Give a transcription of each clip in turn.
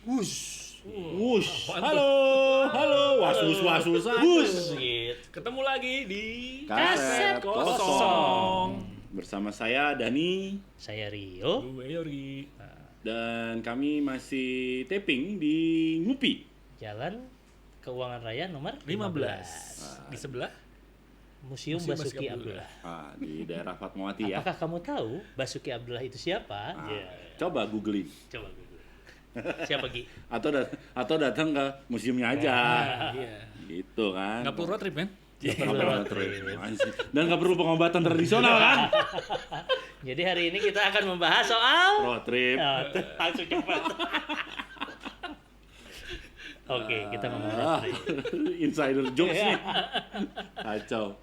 Wush. Halo. Wasus. Gitu. Ketemu lagi di Kaset Kosong. Bersama saya Dani Saya Rio. Gue Yogi. dan kami masih taping di Ngupi. Jalan Keuangan Raya nomor 15. Di sebelah Museum Museum Basuki Basuki Abdullah. Di daerah Fatmawati ya. Apakah kamu tahu Basuki Abdullah itu siapa? Ya, Coba googling coba dulu. Siapa Gi? atau datang ke museumnya aja. Iya. Gitu kan. Nggak perlu road trip kan? Nggak perlu road trip. Dan nggak perlu pengobatan tradisional kan? Jadi hari ini kita akan membahas soal Road trip. langsung cepat. Oke, kita ngomong road trip. Insider jokes nih. Kacau.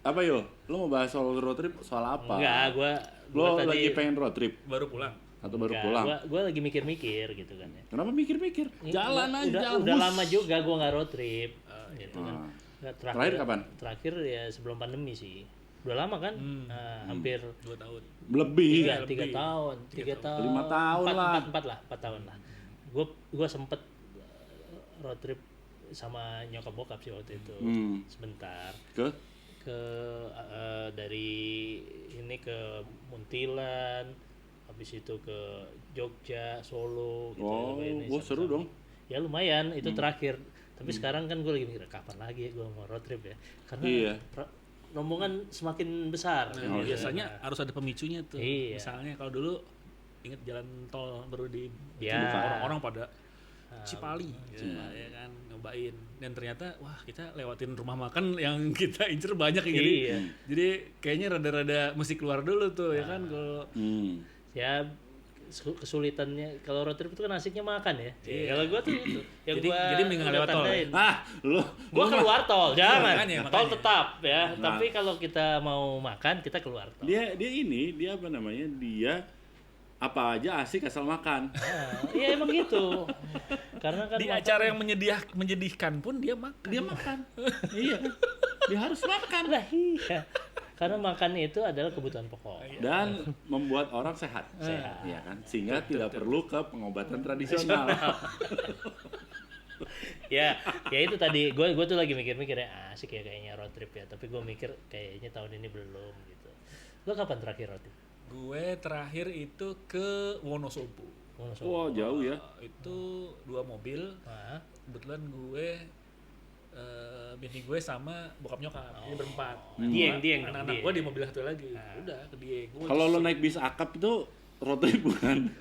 Apa yo? Lo mau bahas soal road trip soal apa? Enggak, gua Lo tadi lagi pengen road trip Baru pulang. atau baru enggak, pulang? Gua lagi mikir-mikir gitu kan ya. Kenapa mikir-mikir? Jalan aja. Udah bus. lama juga gua nggak road trip. Gitu kan. Ah. Nggak, Terakhir kapan? Terakhir ya sebelum pandemi sih. Udah lama kan? Hampir 2 tahun. Lebih. tiga tahun, 5 tahun lah. 4 tahun lah. Gua sempet road trip sama nyokap bokap sih waktu itu sebentar Ke? dari ini ke Muntilan, habis itu ke Jogja, Solo gitu. Ini Wah seru dong. Ya lumayan itu terakhir. Tapi sekarang kan gue lagi mikir kapan lagi gue mau road trip ya, karena Iya. rombongan semakin besar. Nah, biasanya harus ada pemicunya tuh. Iya. Misalnya kalau dulu inget jalan tol baru di Ya. orang-orang pada Cipali, ya kan nyobain, dan ternyata wah kita lewatin rumah makan yang kita incer banyak ya, jadi kayaknya rada-rada mesti keluar dulu tuh ya kan kalau Ya kesulitannya kalau road trip itu kan asiknya makan ya. Kalau gua tuh itu yang Jadi mending lewat tol ya? Gua keluar tol, jangan. Makanya. Tol tetap ya. Tapi kalau kita mau makan kita keluar tol. Dia apa namanya? Dia apa aja asik asal makan. Iya emang gitu. Karena kan di acara yang menyedihkan pun dia makan. Dia makan. Iya kan? Dia harus makan. lah iya. Karena makan itu adalah kebutuhan pokok. Dan membuat orang sehat. Iya kan? Sehingga tidak perlu ke pengobatan tradisional. ya itu tadi gue tuh lagi mikir-mikir ya asik ya kayaknya road trip ya. Tapi gue mikir kayaknya tahun ini belum gitu. Lo kapan terakhir road trip? Gue terakhir itu ke Wonosobo. Wah, jauh ya. Itu 2 mobil. Kebetulan gue bini gue sama bokap nyokap, jadi berempat. Dieng. Anak-anak gue di mobil satu lagi. Udah ke Dieng. Kalau lo naik bis akap itu road trip bukan?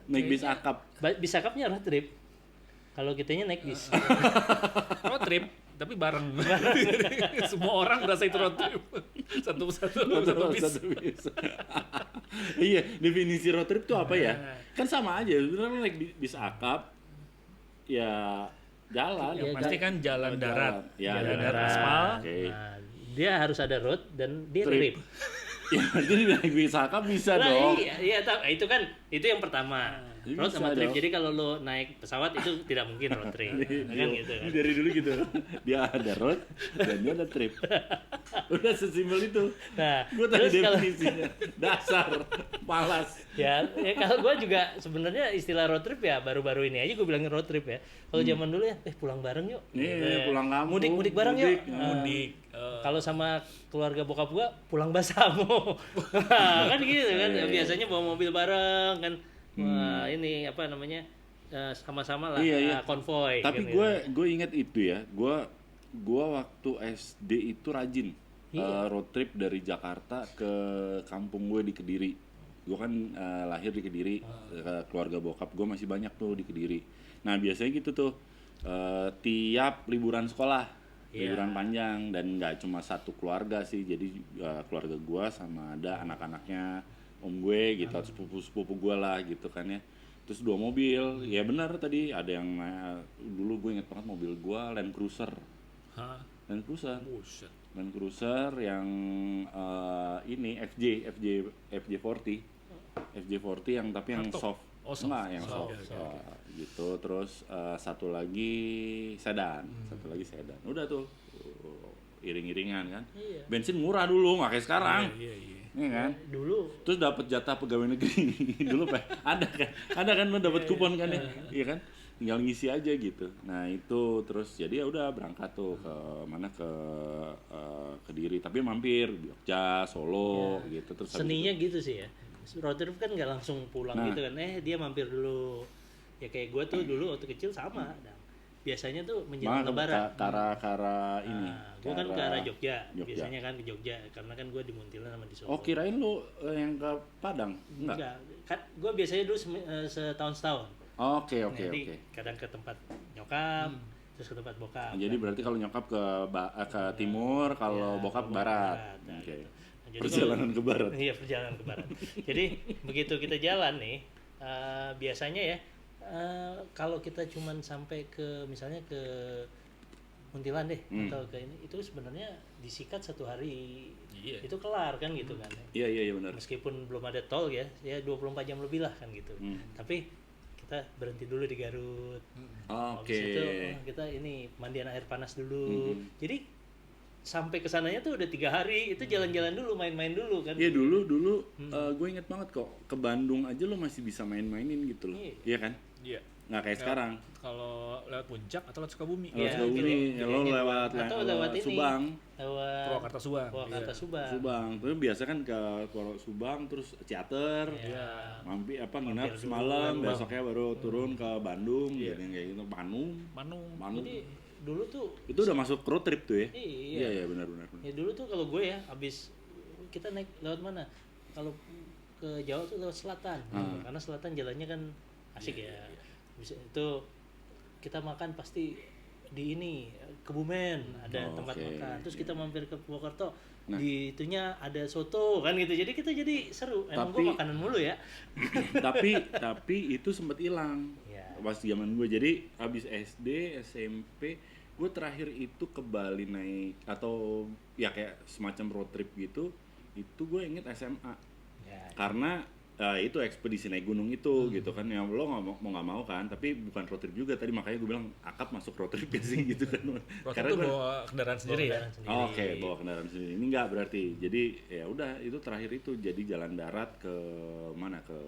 Naik bis akap. Bis akapnya road trip. Kalau kitanya naik bis. Road trip tapi bareng. Semua orang merasa itu road trip. Satu bis. Iya, definisi road trip tuh apa ya? Kan sama aja, sebenarnya naik bis akap ya jalan. Yang pasti kan jalan darat. Ya, jalan darat aspal. Okay. Nah, dia harus ada road dan dia trip. Ya, jadi naik bis akap bisa Nah, dong. Iya, itu kan itu yang pertama. Ya, Road bisa sama trip. dong. Jadi kalau lo naik pesawat itu tidak mungkin road trip. Kan gitu kan. Dari dulu gitu. Dia ada road dan dia ada trip. Udah sesimpel itu. Nah, Gue tadi terus kalau definisinya. Dasar malas. ya kalau gue juga sebenarnya istilah road trip ya baru-baru ini aja gue bilangin road trip ya. Kalau zaman dulu ya pulang bareng yuk. Nih, Gitu ya. pulang kampung. Mudik bareng yuk. Mudik. Kalau sama keluarga bokap gua pulang Basamo. Kan gitu kan. Biasanya bawa mobil bareng kan. Wah, ini apa namanya? Sama-sama lah konvoy. Tapi kan, gue inget itu ya. Gue waktu SD itu rajin road trip dari Jakarta ke kampung gue di Kediri. Gue kan lahir di Kediri. Keluarga bokap gue masih banyak tuh di Kediri. Nah biasanya gitu tuh tiap liburan sekolah, liburan panjang, dan nggak cuma satu keluarga sih. Jadi keluarga gue sama ada anak-anaknya om gue gitu, sepupu gue lah gitu kan ya. Terus 2 mobil, ya benar tadi ada yang dulu gue inget banget mobil gue Land Cruiser. Land Cruiser yang ini FJ40 yang tapi yang soft. Enggak, yang soft. Gitu. Terus satu lagi sedan. Udah tuh iring-iringan kan. Bensin murah dulu, nggak kayak sekarang. Iya. Iya kan? Dulu terus dapat jatah pegawai negeri. Dulu ada kan lo dapat kupon kan ya, iya kan? Tinggal ngisi aja gitu. Nah itu terus jadi ya udah berangkat tuh ke mana ke Kediri, tapi mampir Jogja, Solo gitu. Terus seninya gitu sih ya. Road trip kan nggak langsung pulang gitu kan. Dia mampir dulu. Ya kayak gue tuh dulu waktu kecil sama. Biasanya tuh menjelang Lebaran. Ke arah ini. Gue kan ke arah Jogja. Biasanya kan ke Jogja karena kan gue di Muntilan sama di Solo. Oh kirain lu yang ke Padang? Enggak. Kan gue biasanya dulu setahun-setahun. Oke. Kadang ke tempat nyokap, terus ke tempat bokap. Jadi berarti kalau nyokap ke timur, kalau bokap barat. Oke. Jadi perjalanan ke barat. Iya, perjalanan ke barat. Jadi begitu kita jalan nih, biasanya ya kalau kita cuman sampai ke misalnya ke Muntilan deh atau ke ini, itu sebenarnya disikat 1 hari. Itu kelar kan gitu kan. Iya benar. Meskipun belum ada tol ya 24 jam lebih lah kan gitu. Tapi kita berhenti dulu di Garut. Oke. Habis itu kita ini mandian air panas dulu. Jadi sampai kesananya tuh udah 3 hari, itu jalan-jalan dulu, main-main dulu kan. Iya dulu gue inget banget kok, ke Bandung aja lo masih bisa main-mainin gitu loh. Iya kan? Iya. Nggak kayak sekarang. Kalau lewat Puncak atau lewat Sukabumi. Lewat Sukabumi, ya lo lewat Subang. Lewat Purwakarta Subang. Subang. Terus biasa kan ke Subang terus Ciater. Mampir nginap semalam, besoknya baru turun ke Bandung, jadi kayak gitu. Manung. Jadi dulu tuh itu udah masuk road trip tuh ya? Iya benar. Ya dulu tuh kalau gue ya abis kita naik lewat mana? Kalau ke Jawa tuh lewat selatan. Karena selatan jalannya kan asik ya. Bisa itu kita makan pasti di ini Kebumen ada tempat makan. Terus kita mampir ke Purwokerto. Di itunya ada soto kan gitu. Jadi kita jadi seru. Emang gue makanan mulu ya. tapi itu sempat hilang. Pas zaman gue. Jadi abis SD, SMP, gue terakhir itu ke Bali naik atau ya kayak semacam road trip gitu. Itu gue inget SMA. Karena itu ekspedisi naik gunung itu gitu kan, yang lo nggak mau kan, tapi bukan road trip juga tadi, makanya gue bilang akap masuk road trip sih gitu kan. Karena itu bawa kendaraan sendiri ya. Oke, bawa kendaraan sendiri. Ini enggak berarti. Jadi ya udah itu terakhir itu jadi jalan darat ke mana, ke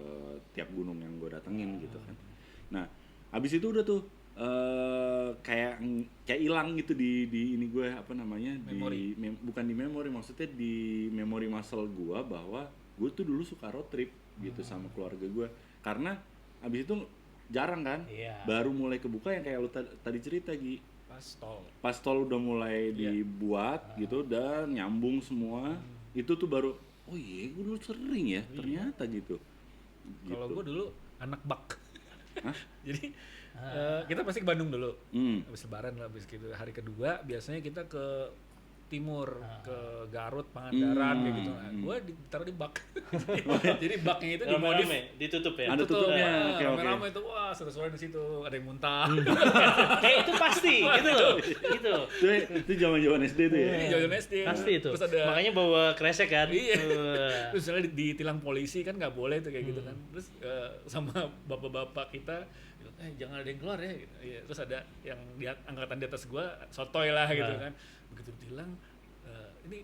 tiap gunung yang gue datengin gitu kan. Nah abis itu udah tuh kayak hilang gitu di ini gue bukan di memori, maksudnya di memori muscle gue bahwa gue tuh dulu suka road trip gitu sama keluarga gue, karena abis itu jarang kan, baru mulai kebuka yang kayak lu tadi cerita Gi, pas tol udah mulai dibuat gitu dan nyambung semua, itu tuh baru oh iya gue dulu sering ya ternyata gitu. Kalau gue dulu anak bak. Jadi kita pasti ke Bandung dulu, habis lebaran lah, habis gitu hari kedua biasanya kita ke timur, ke Garut, Pangandaran kayak gitu. Nah, gue ditaruh di bak. Jadi baknya itu dimodif, ditutup ya. Ada tutupnya. Rame-rame itu, wah seru-seruan di situ, ada yang muntah. Kayak itu pasti gitu loh. Gitu. Itu zaman-zaman SD tuh ya. Zaman SD. Pasti itu. Terus ada, makanya bawa kresek kan. Iya. Terus misalnya ditilang polisi kan nggak boleh tuh kayak gitu kan. Terus sama bapak-bapak kita, jangan ada yang keluar ya. Terus ada yang angkatan di atas gua sotoy lah gitu kan. Begitu ditilang, ini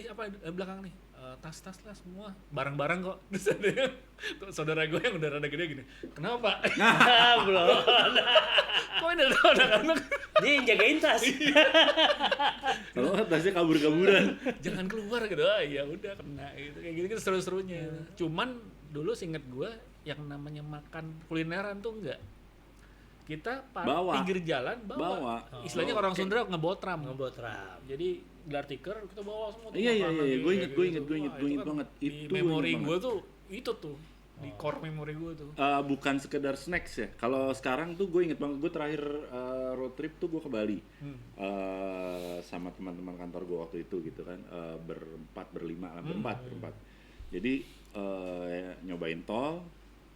apa belakang nih, tas-tas lah semua, barang-barang kok. Terus ada yang, saudara gue yang udah rada gede gini, kenapa? Belum. Kok ini ada anak-anak? Dia yang jagain tas. Kalau tasnya kabur-kaburan. Jangan keluar gitu, ya udah kena gitu, kayak gitu seru-serunya. Cuman dulu seinget gue yang namanya makan kulineran tuh enggak. Kita pinggir jalan bawa. Istilahnya orang Sunda ngebotram. Jadi gelar tikar kita bawa semua. Iya. Gue inget banget. Di memori gue tuh itu tuh di core memori gue tuh. Bukan sekedar snacks ya. Kalau sekarang tuh gue inget banget, gue terakhir road trip tuh gue ke Bali sama teman-teman kantor gue waktu itu gitu kan, berempat. Jadi nyobain tol,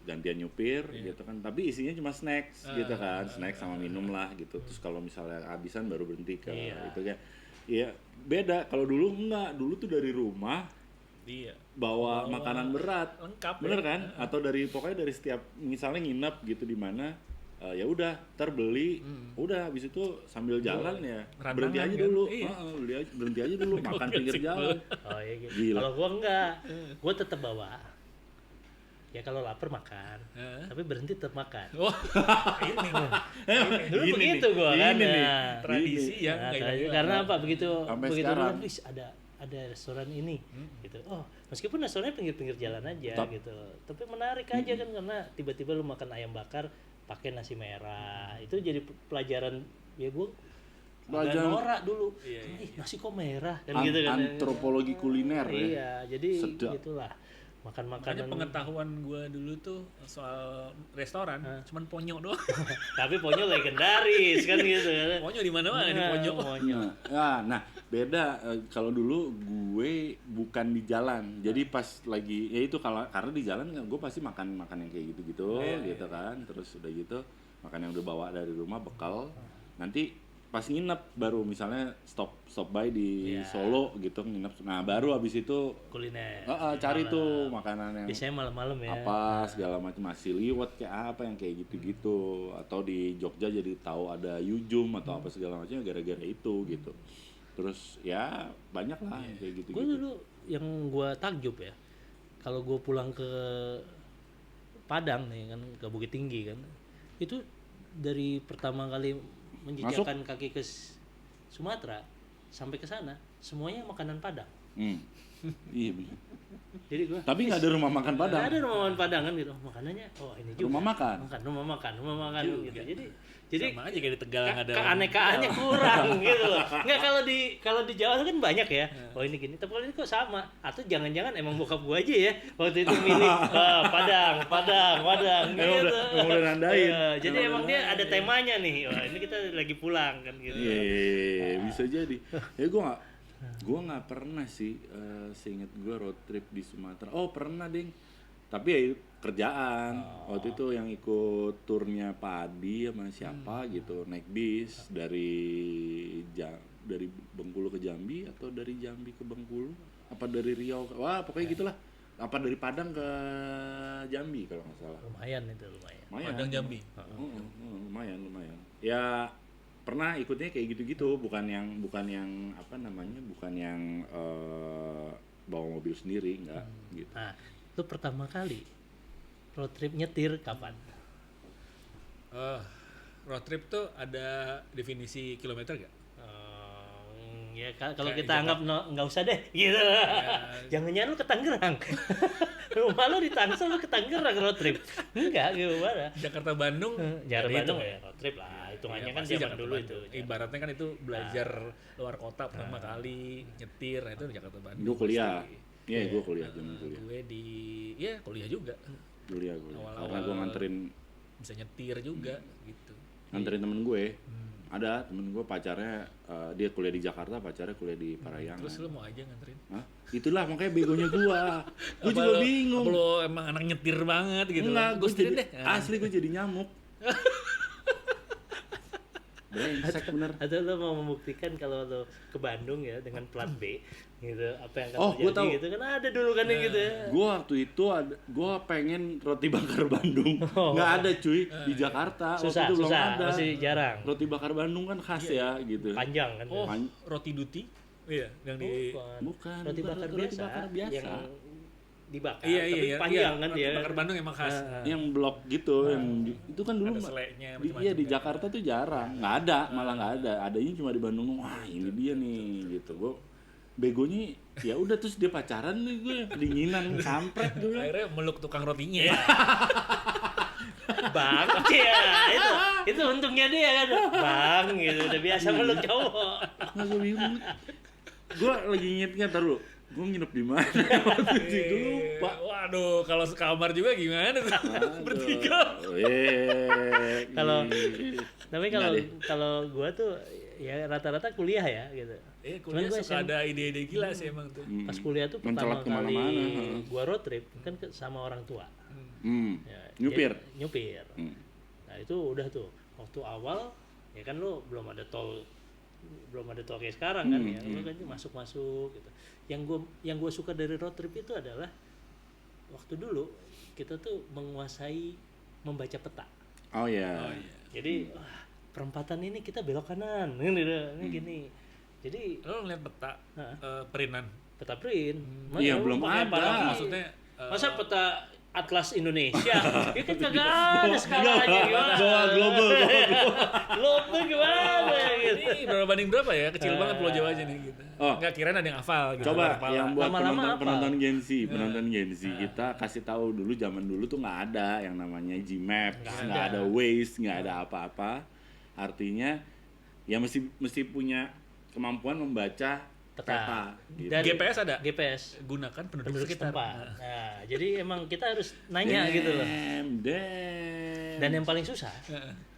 gantian nyupir gitu kan, tapi isinya cuma snacks gitu kan, snacks sama minum lah gitu. Terus kalau misalnya kehabisan baru berhenti ke itu kan. Iya, beda. Kalau dulu enggak, dulu tuh dari rumah bawa makanan berat, lengkap, bener kan? Atau pokoknya dari setiap misalnya nginep gitu di mana, ya udah terbeli, udah habis itu sambil jalan ya Rantangan berhenti aja kan? dulu, Iya. berhenti aja dulu makan pinggir jalan. Oh iya gitu. Gila. Kalau gua enggak, gua tetap bawa. Ya kalau lapar makan, tapi berhenti tetap makan. Wah, ini Dulu Gini begitu nih, gua kan. gini nih. Nah, tradisi yang nah, nggak hilang. karena apa? Begitu Sampai begitu sekarang. dulu, "Wis, ada restoran ini gitu. Oh, meskipun restorannya pinggir-pinggir jalan aja gitu. Tapi menarik aja kan karena tiba-tiba lu makan ayam bakar pakai nasi merah. Itu jadi pelajaran ya gua agak Pelajaran- norak dulu. Iya, iya. Ih, nasi kok merah kan gitu kan. Antropologi kuliner ya. Iya, jadi Sedap. gitulah. Makanya Makan-makanan. pengetahuan gue dulu tuh soal restoran cuman ponyo doang. Tapi ponyo legendaris kan gitu kan. Ponyo di mana-mana di ponyo. Ponyo. Nah, beda kalau dulu gue bukan di jalan. Jadi pas lagi ya itu karena di jalan gue pasti makan yang kayak gitu-gitu gitu kan. Terus udah gitu makan yang udah bawa dari rumah bekal. Nanti pas nginep baru misalnya stop by di Solo gitu nginep. Nah, baru habis itu Kuliner. cari tuh makanan yang Biasanya malam-malam ya. apa segala macam masih liwet kayak apa yang kayak gitu-gitu atau di Jogja jadi tahu ada Yujum atau apa segala macamnya gara-gara itu gitu. Terus ya banyak lah yang kayak gitu. Gue dulu yang gue takjub ya, kalau gue pulang ke Padang nih kan, ke Bukit Tinggi kan, itu dari pertama kali menjejakkan kaki ke Sumatera sampai ke sana semuanya makanan Padang. Iya benar. Jadi gue Tapi nggak ada rumah makan Padang. ada rumah makan Padang kan gitu, makanannya oh ini juga Rumah makan. rumah makan gitu. Jadi Sama aja kayak di Tegal yang ada. keanekaannya kurang gitu loh. Enggak, kalau di Jawa kan banyak ya. Oh ini gini, tapi kalau ini kok sama. Atau jangan-jangan emang bokap gua aja ya waktu itu milih Padang gitu. Emang udah nandain. Iya, jadi emang dia ada temanya nih. Wah, ini kita lagi pulang kan gitu. Iya, bisa jadi. Ya gue nggak pernah sih seinget gue road trip di Sumatera. Oh pernah ding. Tapi ya kerjaan. Waktu itu yang ikut turnya Padi sama siapa gitu naik bis dari Bengkulu ke Jambi atau dari Jambi ke Bengkulu apa dari Riau wah pokoknya gitulah apa dari Padang ke Jambi kalau nggak salah. Lumayan. Padang Jambi. Lumayan ya pernah ikutnya kayak gitu-gitu bukan yang bawa mobil sendiri enggak gitu. Nah, itu pertama kali road trip nyetir kapan? Road trip tuh ada definisi kilometer gak? Ya kalau Kayak kita anggap nggak usah deh gitu. Jangan-jangan lu ke Tangerang. Rumah lu di Tangsel lu ke Tangerang road trip. Enggak, gimana? Jakarta Bandung. Jakarta Bandung ya road trip lah. Hitungannya kan pasti zaman Jakarta dulu Bandung. itu. Ibaratnya kan itu belajar luar kota pertama kali nyetir, nah itu di Jakarta Bandung. Gue kuliah. pasti. Iya, gue kuliah zaman kuliah. Gue kuliah juga. Kuliah. Awal-awal. Karena gue nganterin Bisa nyetir juga gitu. temen gue. Ada temen gue pacarnya dia kuliah di Jakarta, pacarnya kuliah di Parahyangan. Terus lu mau aja nganterin? Hah? Itulah makanya begonya gue. Gue juga bingung. Apa lo emang anak nyetir banget gitu? Enggak, gue setirin jadi asli gue jadi nyamuk. Brengsek bener. Atau lo mau membuktikan kalau lo ke Bandung ya dengan plat B gitu, apa yang akan Oh, gua tahu. terjadi gitu kan ada dulu kan yang gitu ya. Gue waktu itu gue pengen roti bakar Bandung. Nggak ada cuy di Jakarta. Waktu Susah, itu belum susah, ada. masih jarang. Roti bakar Bandung kan khas ya gitu. Panjang kan. Oh, Pan- roti duty? Iya, yang di Bukan, Roti bakar roti biasa, bakar biasa. yang dibakar Iya, tapi panjang kan roti dia. bakar Bandung emang khas. Yang blok gitu, itu kan dulu Ada selainya, iya di Jakarta tuh jarang, nggak ada, malah nggak ada. Adanya cuma di Bandung. Wah ini dia nih gitu. Gue begonya ya udah terus dia pacaran nih gue kedinginan kampret gue. Akhirnya meluk tukang rotinya. Bang, ya itu untungnya dia kan, bang gitu udah biasa meluk cowok. Nggak gue bingung. Gue lagi ingetnya taruh. Gue nginep di mana waktu itu gue lupa. Waduh, kalau sekamar juga gimana tuh? Bertiga. Kalau tapi Nggak deh. kalau gua tuh ya rata-rata kuliah ya gitu. Kuliah gua suka ada ide-ide gila sih emang tuh. Pas kuliah tuh Mencolok pertama kali kemana-mana. gua road trip kan sama orang tua. Ya, Nyupir. Nyupir. Nah itu udah tuh waktu awal ya kan lu belum ada tol kayak sekarang kan ya, lu kan masuk gitu. Yang gua suka dari road trip itu adalah waktu dulu kita tuh menguasai membaca peta. Oh iya. Jadi perempatan ini kita belok kanan, ini gini. Jadi lo ngeliat peta perinan. Peta print. Iya, belum ada. Maksudnya masa peta Atlas Indonesia? Ya kan kagak ada skalanya gimana? Bawa global. Global gimana gitu. Ini berapa banding berapa ya? Kecil banget Pulau Jawa aja nih gitu. Nggak kirain ada yang hafal gitu. Coba yang buat Lama-lama penonton Gen Z, kita kasih tahu dulu zaman dulu tuh nggak ada yang namanya Gmaps, nggak ada Waze, nggak ada apa-apa. Artinya ya mesti punya kemampuan membaca peta. Gitu. Dan GPS ada? GPS. Gunakan penduduk sekitar. Nah, jadi emang kita harus nanya gitu loh. Dan yang paling susah,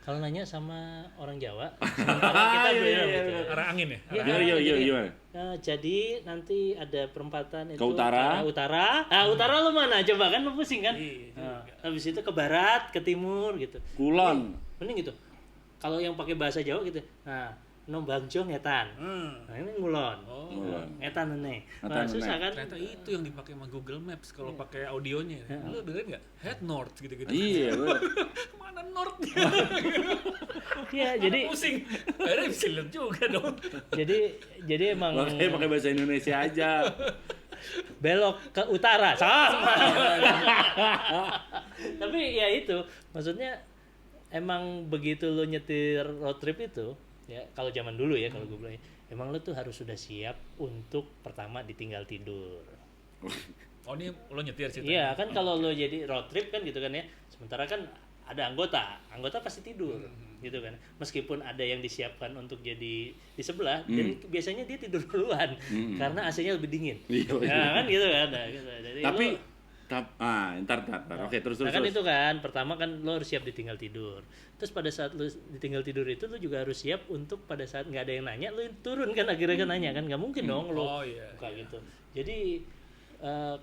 kalau nanya sama orang Jawa, sementara kita benar gitu. Arah angin ya? Iya. Jadi nanti ada perempatan itu ke utara. Utara lo mana? Coba kan lo pusing kan? Habis itu ke barat, ke timur gitu. Kulon. Mending gitu. Kalau yang pakai bahasa Jawa gitu. Nah, Nombangjo ngetan. Nah, ini ngulon. Ngetan nih. Nah, susah kan? Ternyata itu yang dipakai sama Google Maps kalau pakai audionya. Lu dengerin nggak? Head north gitu-gitu. Iya, Kemana north? Iya, jadi pusing. Akhirnya bisa lihat juga dong. jadi emang makanya pakai bahasa Indonesia aja. Belok ke utara sama. Tapi ya itu, maksudnya emang begitu lo nyetir road trip itu, ya kalau zaman dulu ya kalau gue bilang, emang lo tuh harus sudah siap untuk pertama ditinggal tidur. Oh ini lo nyetir sih? Iya kan kalau lo jadi road trip kan gitu kan ya, sementara kan ada anggota pasti tidur gitu kan, meskipun ada yang disiapkan untuk jadi di sebelah, dan biasanya dia tidur duluan karena AC-nya lebih dingin. Ya kan gitu kan. Nah, gitu. Jadi tapi ntar. Oke, terus. Nah kan itu kan, pertama kan lo harus siap ditinggal tidur. Terus pada saat lo ditinggal tidur itu lo juga harus siap untuk pada saat nggak ada yang nanya, lo turun kan akhirnya kan nanya kan, nggak mungkin dong lo kayak gitu. Jadi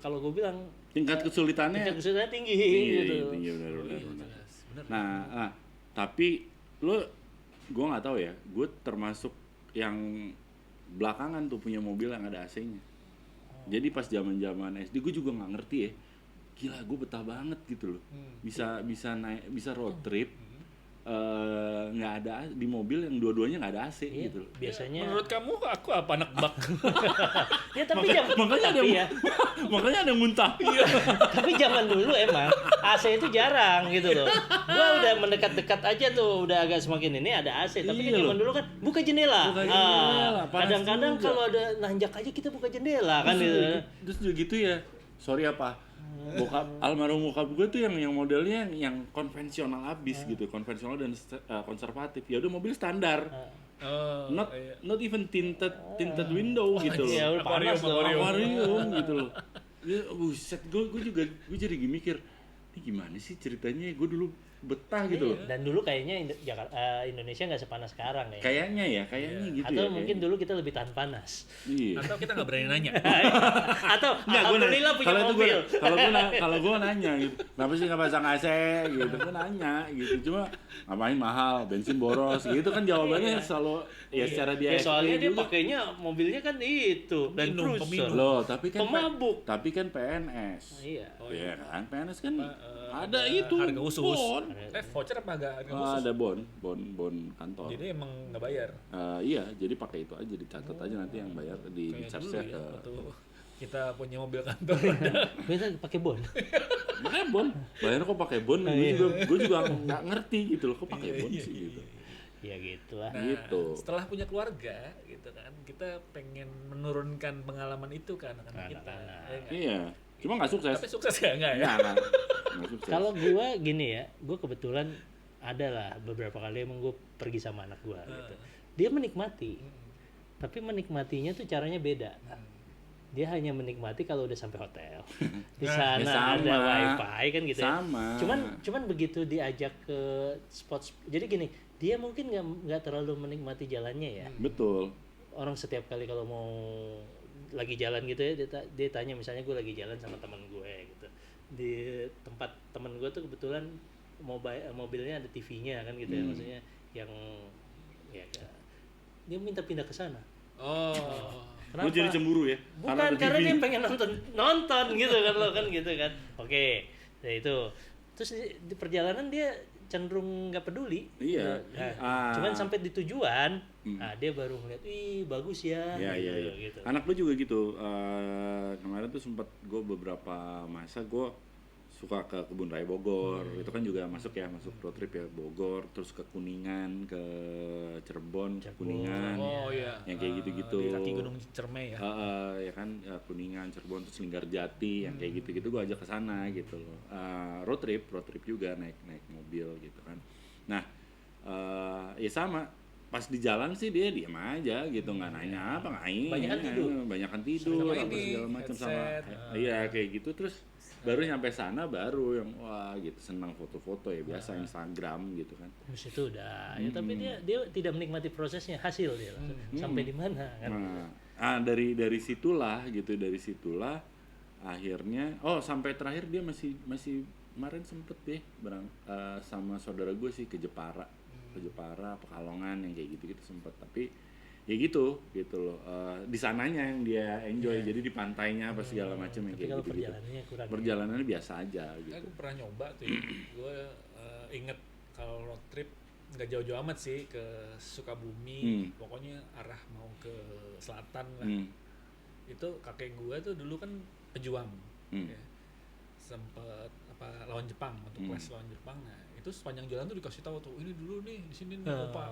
kalau gue bilang tingkat kesulitannya tinggi gitu. Tinggi benar. Nah, tapi lo, gue nggak tahu ya, gue termasuk yang belakangan tuh punya mobil yang ada AC-nya. Jadi pas zaman SD gue juga nggak ngerti ya. Gila, gue betah banget gitu loh. Bisa road trip nggak ada di mobil yang dua-duanya nggak ada AC gitu loh. Biasanya menurut kamu aku apa anak bak? Ya tapi makanya ada yang muntah. Tapi zaman dulu emang AC itu jarang gitu loh. Gua udah mendekat-dekat aja tuh, udah agak semakin ini ada AC, tapi kan zaman dulu kan buka jendela. Kadang-kadang kalau ada nanjak aja kita buka jendela kan gitu. Terus juga gitu ya. Sorry almarhum bokap gue tuh yang modelnya yang konvensional abis gitu, konvensional dan konservatif. Ya udah mobil standar. Not even tinted window gitu loh. Ya udah panas loh. Aquarium gitu loh. Ya buset, gue jadi mikir, ini gimana sih ceritanya? Gue dulu betah gitu loh. Dan dulu kayaknya Indonesia nggak sepanas sekarang ya. Kayaknya gitu. Atau ya, mungkin dulu kita lebih tahan panas. Iya. Atau kita nggak berani nanya. Atau alhamdulillah punya mobil. Kalau gue nanya gitu, kenapa sih nggak pasang AC gitu? Gue nanya gitu, cuma ngapain mahal, bensin boros gitu kan jawabannya selalu ya secara dia. Soalnya dia pakainya mobilnya kan itu dan cruiser. Loh, tapi kan pemabuk. Tapi kan PNS. Iya. Iya kan, PNS kan ada itu harga khusus. Bon. Voucher apa harga khusus? Ada bon kantor. Jadi emang nggak bayar. Iya, jadi pakai itu aja, dicatat aja nanti yang bayar di charge-nya ke. Kita punya mobil kantor. Kita pakai bon. Pakai bon. Bayar kok pakai bon? Gue juga nggak ngerti gitu loh, kok pakai bon sih gitu. Ya gitu lah. Nah, gitu. Setelah punya keluarga gitu kan, kita pengen menurunkan pengalaman itu ke anak-anak kita. Iya. Cuma nggak sukses. Tapi sukses ya nggak ya? Nggak sukses. Kalau gue gini ya, gue kebetulan ada lah beberapa kali emang gue pergi sama anak gue gitu. Dia menikmati, tapi menikmatinya tuh caranya beda. Dia hanya menikmati kalau udah sampai hotel. Di sana ada wifi kan gitu ya. Cuman begitu diajak ke spot, jadi gini, dia mungkin nggak terlalu menikmati jalannya ya. Betul. Orang setiap kali kalau mau lagi jalan gitu ya, dia tanya, misalnya gue lagi jalan sama teman gue gitu, di tempat teman gue tuh kebetulan mobilnya ada TV-nya kan gitu ya, maksudnya yang ya dia minta pindah ke sana. Kenapa? Gue jadi cemburu ya. Bukan karena dia pengen nonton gitu kan lo kan gitu kan. Oke, ya itu. Terus di perjalanan dia cenderung nggak peduli. Iya. Cuman sampai di tujuan, dia baru ngeliat, ih bagus ya. Iya. Gitu. Anak gue juga gitu. Kemarin tuh sempat gue beberapa masa gue suka ke Kebun Raya Bogor. Itu kan juga masuk road trip ya, Bogor, terus ke Kuningan, ke Cirebon. Kuningan. Oh iya. Yang kayak gitu-gitu. Di kaki Gunung Ciremai ya. Ya kan, Kuningan, Cirebon, terus Linggarjati, yang kayak gitu-gitu gue ajak ke sana gitu loh. Road trip juga naik mobil gitu kan. Nah, ya sama. Pas di jalan sih dia diam aja gitu, nggak nanya apa, banyakan tidur apa segala macam sama. Iya kayak gitu, terus baru nyampe sana baru yang wah gitu senang foto-foto ya biasa Instagram gitu kan. Terus itu udah ya, tapi dia tidak menikmati prosesnya, hasil dia sampai di mana kan. Dari situlah akhirnya sampai terakhir dia masih kemarin sempet deh sama saudara gue sih ke Jepara, Pekalongan yang kayak gitu sempet, tapi ya gitu loh, di sananya yang dia enjoy, jadi di pantainya apa segala macam yang kayak gitu. Perjalanannya biasa aja gitu. Aku pernah nyoba tuh, gue inget kalau road trip nggak jauh-jauh amat sih ke Sukabumi, pokoknya arah mau ke selatan lah. Itu kakek gue tuh dulu kan pejuang, ya. Sempet lawan Jepang, untuk kelas lawan Jepang. Nah itu sepanjang jalan tuh dikasih tahu tuh, ini dulu nih di sini nih opa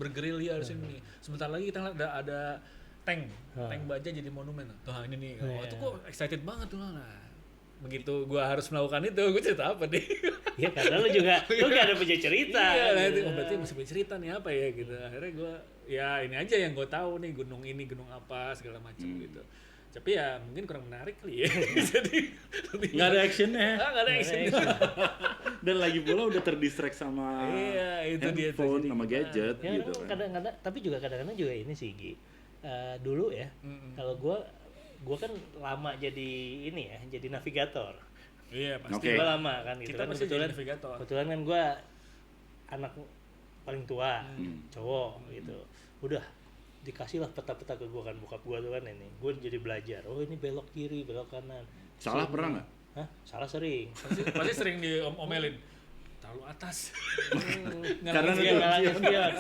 bergerilya di sini nih. Sebentar lagi kita ada tank baja jadi monumen. Tuh ini nih. Itu kok excited banget tuh. Nah begitu gua harus melakukan itu, gua cerita apa deh? Ya karena lu gak ada punya cerita. Iya, nah, itu berarti masih punya cerita nih apa ya gitu. Akhirnya gua ya ini aja yang gua tahu nih, gunung ini gunung apa segala macam gitu. Tapi ya mungkin kurang menarik kali ya. Jadi nggak ada actionnya. Nggak ada actionnya. Dan lagi pula udah terdistract sama itu handphone, sama gadget ya, gitu kan. Kadang-kadang, tapi juga kadang-kadang juga ini sih Gi. Dulu ya, kalau gue kan lama jadi ini ya, jadi navigator. Iya pasti. Okay. Gue lama kan gitu. Kita kan pasti jadi navigator. Kebetulan kan gue anak paling tua, cowok gitu. Udah dikasih lah peta-peta ke gue kan, bokap gue tuh kan ini. Gue jadi belajar. Oh ini belok kiri, belok kanan. Salah pernah nggak? Hah? Salah sering. Pasti sering diomelin. Terlalu atas. Karena dia.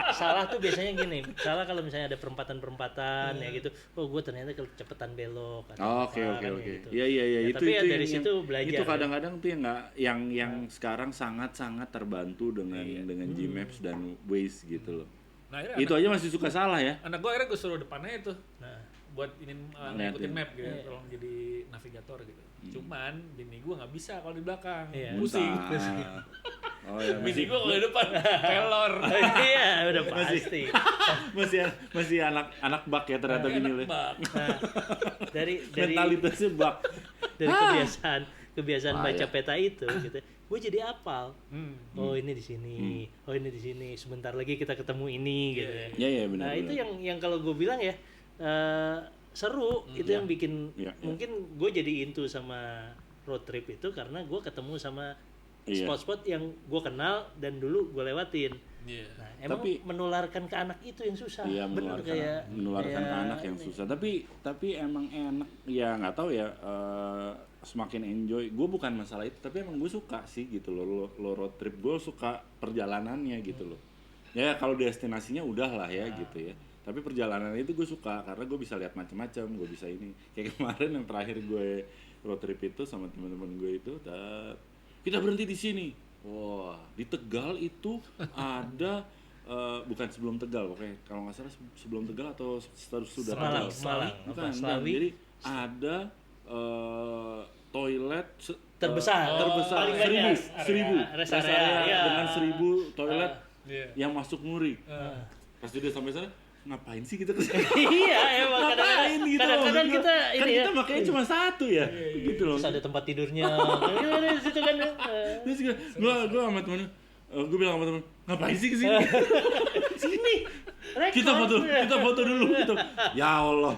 Salah tuh biasanya gini. Salah kalau misalnya ada perempatan ya gitu. Oh gue ternyata kecepatan belok. Oke. Gitu. Iya. Ya, tapi itu dari situ belajar. Itu kadang-kadang tuh yang sekarang sangat bantu dengan Gmaps dan Waze gitu loh. Nah, itu aja masih suka salah ya. Anak gue akhirnya gue suruh depannya itu. Buat ngikutin map gitu, tolong jadi navigator gitu. Cuman bini gue nggak bisa kalau di belakang, pusing. Oh ya, bini gue kalau di depan pelor. Iya, udah pasti. masih anak bak ya ternyata bini lu. Nah, dari mentalitasnya bak. Dari kebiasaan baca peta itu gitu. Gue jadi apal. Oh ini di sini. Oh ini di sini. Sebentar lagi kita ketemu ini gitu ya. Iya benar. Nah, itu yang kalau gue bilang ya seru, itu yang bikin mungkin gue jadi into sama road trip itu karena gue ketemu sama spot-spot yang gue kenal dan dulu gue lewatin. Nah, emang menularkan ke anak itu yang susah. Iya, menularkan ke anak yang susah. Tapi emang enak. Ya nggak tahu ya. Semakin enjoy. Gue bukan masalah itu, tapi emang gue suka sih gitu loh. Lo road trip, gue suka perjalanannya gitu loh. Ya kalau destinasinya udah lah ya gitu ya. Tapi perjalanan itu gue suka karena gue bisa lihat macam-macam, gue bisa ini. Kayak kemarin yang terakhir gue road trip itu sama teman-teman gue itu, kita berhenti di sini. Wah, di Tegal itu ada bukan sebelum Tegal, pokoknya kalau nggak salah sebelum Tegal atau sudah Tegal. Bukan. Jadi ada toilet terbesar paling 1000 rest area dengan 1000 toilet yang masuk Muri. Pas udah sampai sana, ngapain sih kita kesini? Iya, emang kadang-kadang kita kan ini kita makanya cuma satu ya, gitu loh. Terus ada tempat tidurnya, di situ kan. Terus gue sama temen, gue bilang sama temen, ngapain sih kesini? Sini, kita foto dulu gitu. Ya Allah,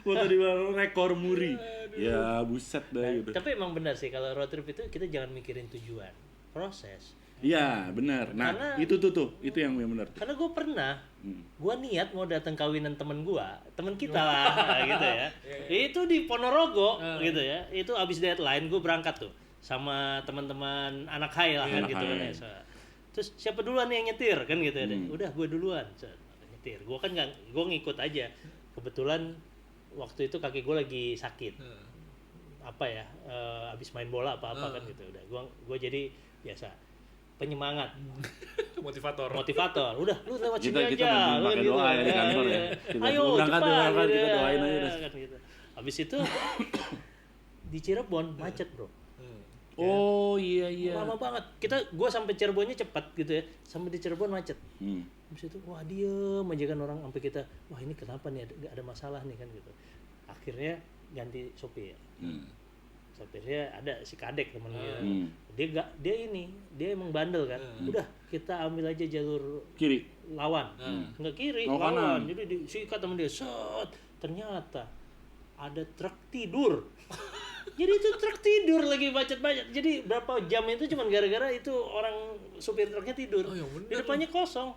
foto di mana rekor Muri. Ya buset dah gitu. Tapi emang benar sih kalau road trip itu kita jangan mikirin tujuan, proses. Iya benar. Nah karena, itu yang benar. Karena gue pernah, gue niat mau datang kawinan temen kita lah, gitu ya. Itu di Ponorogo, gitu ya. Itu abis deadline gue berangkat tuh. sama teman-teman anak high lah kan anak gitu kan high. ya. Terus siapa duluan nih yang nyetir kan gitu ya. Udah gue duluan nyetir. Gue kan gue ngikut aja. Kebetulan waktu itu kaki gue lagi sakit. Apa ya? Abis main bola apa-apa kan gitu. Udah gue jadi biasa penyemangat. Motivator. Udah lu lewat sini aja. Kita pakai gitu. doa ya di kantor ya. Ayo berangkat, cepat gitu, kita doain aja udah. kan gitu. Habis itu di Cirebon macet, Bro. Oh iya. Lama banget. Gua sampai Cirebonnya cepat gitu ya. Sampai di Cirebon macet. Habis itu wah diem aja kan orang sampai kita, wah ini kenapa nih ada masalah nih kan gitu. Akhirnya ganti sopir. Sopirnya ada si Kadek teman kita. Dia emang bandel kan. Udah kita ambil aja jalur Kiri. lawan. Enggak kiri, Oh, lawan. kanan. Jadi disikat teman dia. Set. Ternyata ada truk tidur. Jadi itu truk tidur lagi macet-macet. Jadi berapa jam itu cuma gara-gara itu orang supir truknya tidur. Oh, yang bener. Di depannya kosong.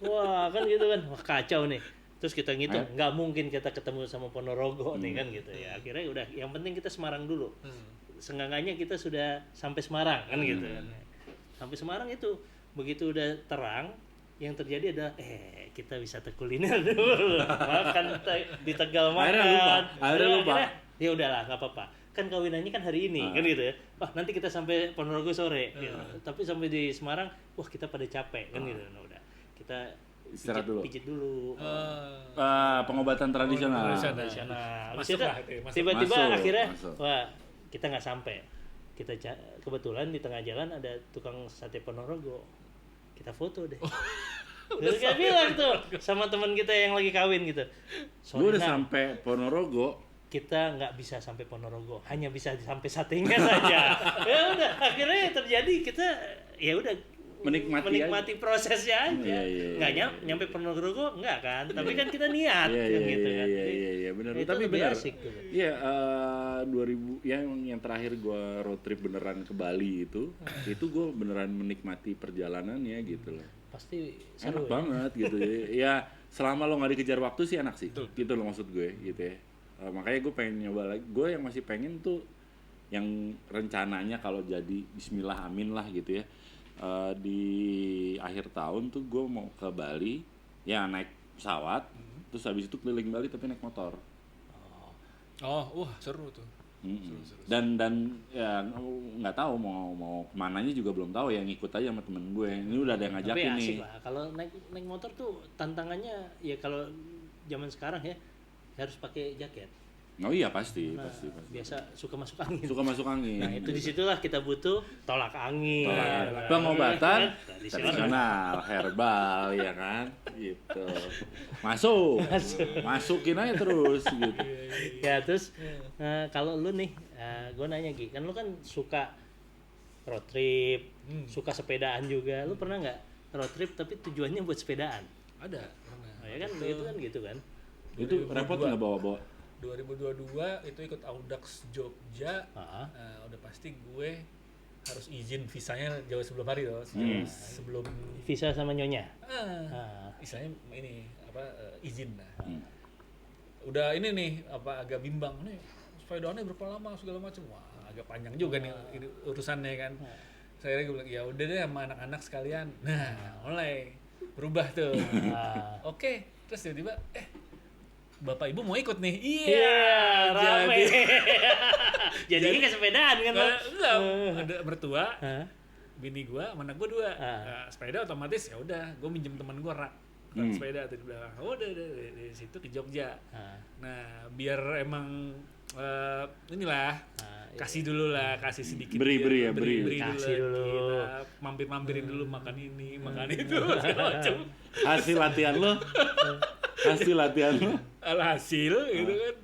Wah, kan gitu kan. Wah, kacau nih. Terus kita ngitung, nggak mungkin kita ketemu sama Ponorogo nih kan gitu ya. Akhirnya udah, yang penting kita Semarang dulu. Seenggaknya kita sudah sampai Semarang kan gitu kan. Sampai Semarang itu begitu udah terang, yang terjadi adalah kita wisata kuliner dulu. Makan di Tegal makan. Akhirnya lupa. Ya udahlah, nggak apa-apa. Kan kawinannya kan hari ini kan gitu ya. Wah, nanti kita sampai Ponorogo sore gitu. Tapi sampai di Semarang, wah kita pada capek kan gitu. Nah, udah. Kita Istirahat dulu. pijit dulu. Pengobatan tradisional. Tradisional. Masuk Habis itu lah, masuk. tiba-tiba Masuk, akhirnya masuk. wah kita nggak sampai. Kita kebetulan di tengah jalan ada tukang sate Ponorogo. Kita foto deh. Terus kayak bilang tuh sama teman kita yang lagi kawin gitu. Gue udah Nah, sampai Ponorogo. kita nggak bisa sampai Ponorogo, hanya bisa sampai satenya saja. Ya udah, akhirnya yang terjadi kita ya udah menikmati prosesnya aja. Iya. Nggak nyampe Ponorogo nggak kan, tapi kan kita niat kan gitu kan. Iya, benar. Itu Tapi lebih benar. asik gitu. Iya, 2000 yang terakhir gua road trip beneran ke Bali itu gua beneran menikmati perjalanannya gitu loh. Pasti Enak seru. banget gitu. Ya, selama lo nggak dikejar waktu sih enak sih. Gitu loh maksud gue gitu ya. Makanya gue pengen nyoba lagi. Gue yang masih pengen tuh yang rencananya kalau jadi bismillah amin lah gitu ya. Di akhir tahun tuh gue mau ke Bali ya naik pesawat terus habis itu keliling Bali tapi naik motor. Wah seru tuh. Dan ya nggak tahu mau kemananya juga belum tahu ya, ngikut aja sama temen gue. Ini udah ada yang ngajakin Tapi nih. asik lah. Kalau naik motor tuh tantangannya ya kalau zaman sekarang ya harus pakai jaket. Oh iya pasti. Biasa suka masuk angin. Suka masuk angin. Nah itu disitulah kita butuh tolak angin. Pengobatan tradisional, herbal ya kan, gitu. Masukin aja terus gitu. Ya terus kalau lu nih, gue nanya Gi, kan lu kan suka road trip, suka sepedaan juga. Lu pernah nggak road trip tapi tujuannya buat sepedaan? Ada. Pernah. Oh, ya kan itu kan gitu kan. Itu repot nggak bawa-bawa? 2022 itu ikut Audax Jogja. Udah pasti gue harus izin visanya jauh sebelum hari loh. Sebelum Visa sama nyonya. Istilahnya ini izin lah. Udah ini nih agak bimbang nih. Sepedaannya berapa lama segala macam. Wah, agak panjang juga nih ini urusannya kan. Saya gue bilang ya udah deh sama anak-anak sekalian. Nah, mulai berubah tuh. Oke, terus tiba-tiba Bapak Ibu mau ikut nih. Iya, rame. Jadinya ke sepedaan kan? Enggak, ada mertua, bini gua, sama anak gua 2. Nah, sepeda otomatis ya udah, gua minjem teman gua rak sepeda tuh di belakang. Udah dari situ ke Jogja. Nah, biar emang inilah kasih dulu lah, kasih sedikit. Beri Kasih dulu. Kita mampir-mampirin dulu makan ini, makan itu segala macam. Hasil latihan lo? Alhasil gitu kan,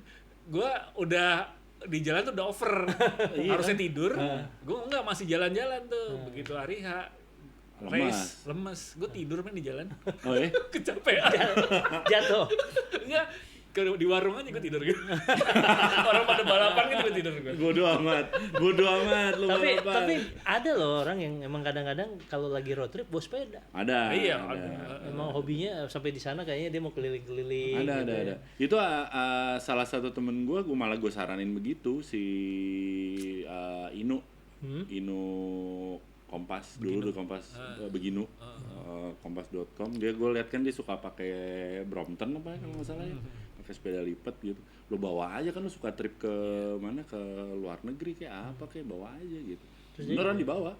gue udah di jalan tuh udah over, harusnya tidur, gue enggak masih jalan-jalan tuh, begitu hari H, race, lemes, gue tidur main di jalan, Oh ya? kecapean, Jatuh. enggak, di warung aja gue tidur gitu. Orang pada balapan gitu gue tidur gue. Bodoh amat lu balapan. Tapi ada loh orang yang emang kadang-kadang kalau lagi road trip bawa sepeda. Ada. Iya, Emang hobinya sampai di sana kayaknya dia mau keliling-keliling. Ada. Itu salah satu temen gue malah gue saranin begitu si Inu. Inu Kompas dulu Kompas Beginu. Kompas.com gue lihat kan dia suka pakai Brompton apa kalau nggak salah ya. Pakai sepeda lipat gitu. Lo bawa aja kan, lo suka trip ke mana, ke luar negeri kayak apa kayak bawa aja gitu. Terus beneran dibawa.